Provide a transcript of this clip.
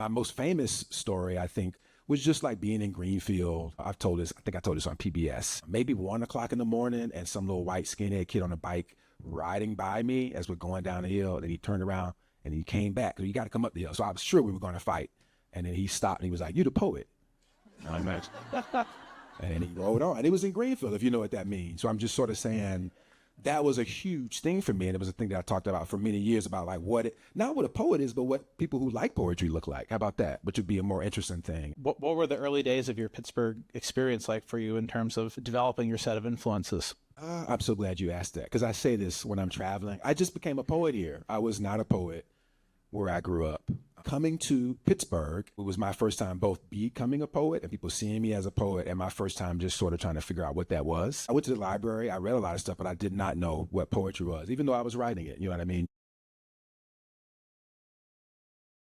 My most famous story, I think, was just like being in Greenfield. I think I told this on PBS. Maybe 1 o'clock in the morning, and some little white skinhead kid on a bike riding by me as we're going down the hill. And he turned around and he came back. So you got to come up the hill. So I was sure we were going to fight. And then he stopped and he was like, "You the poet?" And then he rode on. And it was in Greenfield, if you know what that means. So I'm just sort of saying that was a huge thing for me. And it was a thing that I talked about for many years about like not what a poet is, but what people who like poetry look like. How about that? Which would be a more interesting thing. What were the early days of your Pittsburgh experience like for you in terms of developing your set of influences? I'm so glad you asked that, because I say this when I'm traveling. I just became a poet here. I was not a poet where I grew up. Coming to Pittsburgh, it was my first time both becoming a poet and people seeing me as a poet, and my first time just sort of trying to figure out what that was. I went to the library, I read a lot of stuff, but I did not know what poetry was, even though I was writing it, you know what I mean?